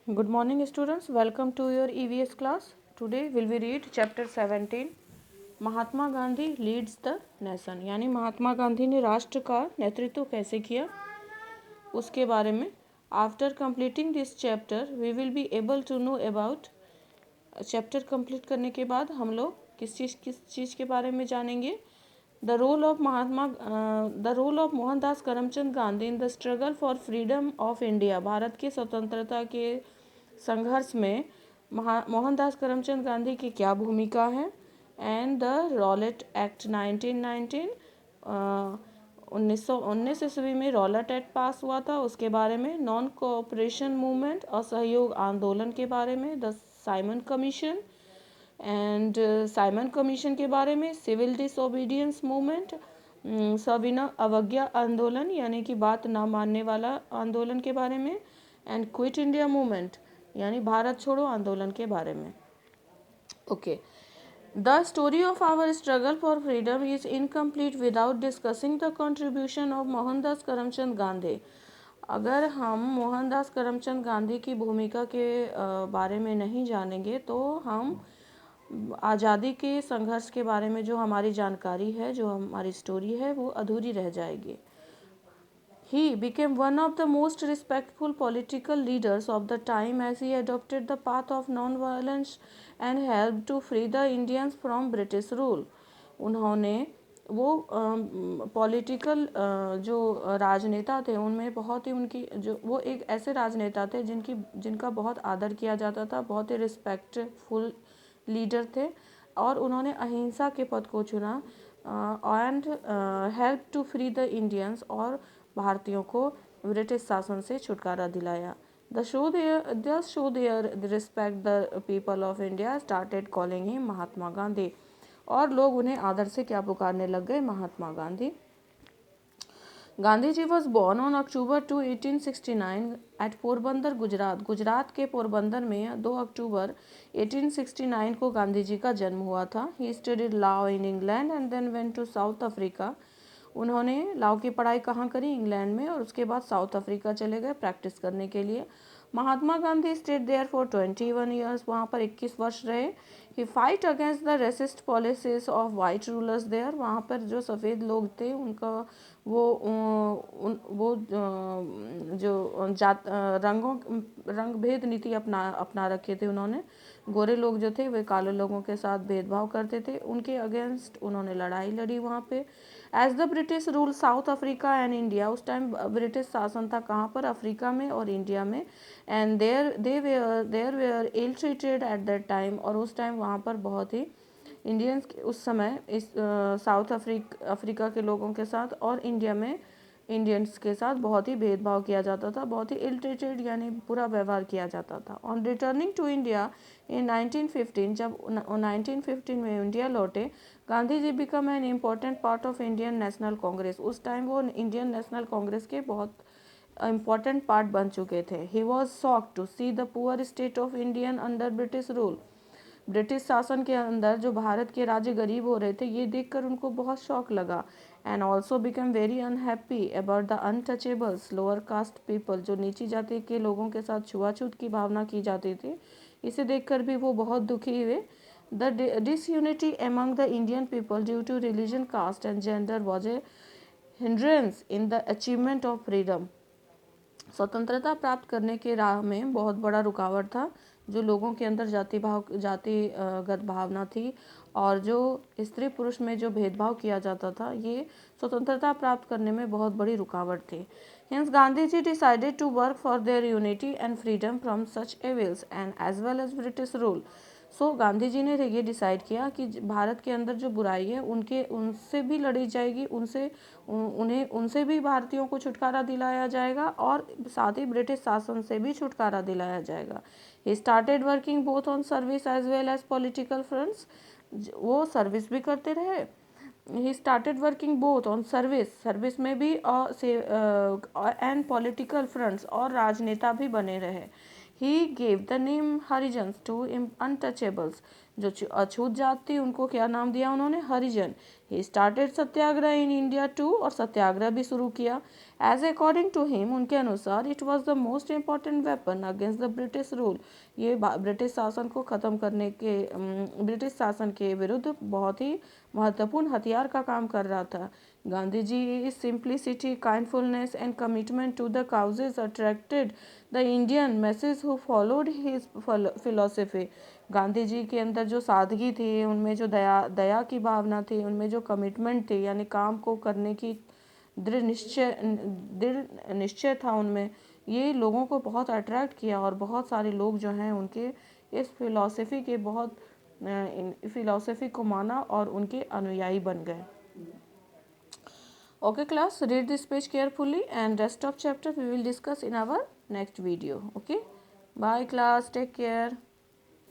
Good morning students, welcome to your EVS class. Today will we read chapter 17 Mahatma Gandhi leads the nation, यानी महात्मा गांधी ने राष्ट्र का नेतृत्व कैसे किया उसके बारे में. After completing this chapter we will be able to know about. Chapter complete करने के बाद हम लोग किस चीज़ के बारे में जानेंगे. The role of Mohandas Karamchand Gandhi in the struggle for freedom of India. Bharat की स्वतंत्रता के संघर्ष में मोहनदास करमचंद गांधी की क्या भूमिका है. एंड द रॉलेट एक्ट 1919, 1919 ईस्वी में रॉलेट एक्ट पास हुआ था, उसके बारे में. नॉन कोऑपरेशन मूवमेंट, असहयोग आंदोलन के बारे में. The Simon commission and Simon commission के बारे में. सिविल डिसोबीडियंस मूवमेंट, सविनय अवज्ञा आंदोलन यानी कि बात ना मानने वाला आंदोलन के बारे में. एंड क्विट इंडिया मूवमेंट यानी भारत छोड़ो आंदोलन के बारे में. Okay. The story of our struggle for freedom is incomplete without discussing the contribution of Mohandas Karamchand Gandhi. अगर हम मोहनदास करमचंद गांधी की भूमिका के बारे में नहीं जानेंगे तो हम आज़ादी के संघर्ष के बारे में जो हमारी जानकारी है, जो हमारी स्टोरी है, वो अधूरी रह जाएगी. He became one of the most respectful political leaders of the time as he adopted the path of non-violence and helped to free the Indians from British rule. उन्होंने वो पॉलिटिकल जो राजनेता थे उनमें बहुत ही उनकी जो वो एक ऐसे राजनेता थे जिनका बहुत आदर किया जाता था, बहुत ही रिस्पेक्टफुल लीडर थे और उन्होंने अहिंसा के पथ को चुना and help to free the Indians और भारतीयों को ब्रिटिश शासन से छुटकारा दिलाया. The show their respect the people of India started calling him Mahatma Gandhi. और लोग उन्हें आदर से क्या पुकारने लग गए, Mahatma Gandhi. Gandhi ji was born on October 2, 1869 at Porbandar, Gujarat. Gujarat के पोरबंदर में 2 अक्टूबर 1869 को गांधी जी का जन्म हुआ था. He studied law in England and then went to South Africa. उन्होंने लॉ की पढ़ाई कहाँ करी, इंग्लैंड में, और उसके बाद साउथ अफ्रीका चले गए प्रैक्टिस करने के लिए. Mahatma Gandhi stayed there for 21 years. वहाँ पर 21 वर्ष रहे. He fight against the racist policies of white rulers there. वहाँ पर जो सफ़ेद लोग थे उनका वो जो जात रंग भेद नीति अपना रखे थे उन्होंने. गोरे लोग जो थे वे काले लोगों के साथ भेदभाव करते थे, उनके अगेंस्ट उन्होंने लड़ाई लड़ी वहाँ पे. As the British rule South Africa and India. उस टाइम ब्रिटिश शासन था कहाँ पर, अफ्रीका में और इंडिया में. And there were ill treated at that time. और उस टाइम वहाँ पर बहुत ही इंडियंस उस समय इस साउथ अफ्रीका के लोगों के साथ और इंडिया में इंडियंस के साथ बहुत ही भेदभाव किया जाता था, बहुत ही इल ट्रीटेड यानी बुरा व्यवहार किया जाता था. On returning to India in 1915, जब 1915 में इंडिया लौटे, Gandhi ji become an important part of Indian National Congress. उस टाइम वो इंडियन नेशनल कांग्रेस के बहुत इम्पॉर्टेंट पार्ट बन चुके थे. He was shocked to see the poor state of Indian under British rule. British शासन के अंदर जो भारत के राज्य गरीब हो रहे थे, ये देखकर उनको बहुत शौक लगा. And also become very unhappy about the untouchables, lower caste people, जो नीची जाति के लोगों के साथ छुआछूत की भावना की जाती थी. इसे देखकर भी वो बहुत दुखी हुए. The disunity among the Indian people due to religion, caste and gender was a hindrance in the achievement of freedom. स्वतंत्रता प्राप्त करने के राह में बहुत बड़ा रुकावट था. जो लोगों के अंदर जातिगत भावना थी और जो स्त्री पुरुष में जो भेदभाव किया जाता था, ये स्वतंत्रता प्राप्त करने में बहुत बड़ी रुकावट थी. Hence Gandhi ji decided to work for their unity and freedom from such evils and as well as British rule. So Gandhi ji ने ये डिसाइड किया कि भारत के अंदर जो बुराई है उनसे भी लड़ी जाएगी, उनसे भी भारतीयों को छुटकारा दिलाया जाएगा और साथ ही ब्रिटिश शासन से भी छुटकारा दिलाया जाएगा. He started working both on service as well as political fronts. वो सर्विस भी करते रहे. He started working both on service में भी एंड पॉलिटिकल फ्रंट्स, और राजनेता भी बने रहे. He gave the name Harijans to untouchables, जो अछूत जात थी उनको क्या नाम दिया उन्होंने? Harijan. He started Satyagraha in India too, और सत्याग्रह भी शुरू किया। एज अकॉर्डिंग टू हिम, उनके अनुसार, it was the most important weapon against the British rule, ये ब्रिटिश शासन को ख़त्म करने के ब्रिटिश शासन के विरुद्ध बहुत ही महत्वपूर्ण हथियार का काम कर रहा था। Gandhi ji is simplicity, kindfulness and commitment to the causes attracted the Indian masses who followed his philosophy. Gandhi ji के अंदर जो सादगी थी, उनमें जो दया की भावना थी, उनमें जो कमिटमेंट थी, यानी काम को करने की दृढ़ निश्चय था उनमें, ये लोगों को बहुत अट्रैक्ट किया और बहुत सारे लोग जो हैं उनके इस फिलॉसफी के बहुत फिलॉसफी को माना और उनके अनुयायी बन गए। Okay class, read this page carefully and rest of chapter we will discuss in our next video. Okay, bye class, take care.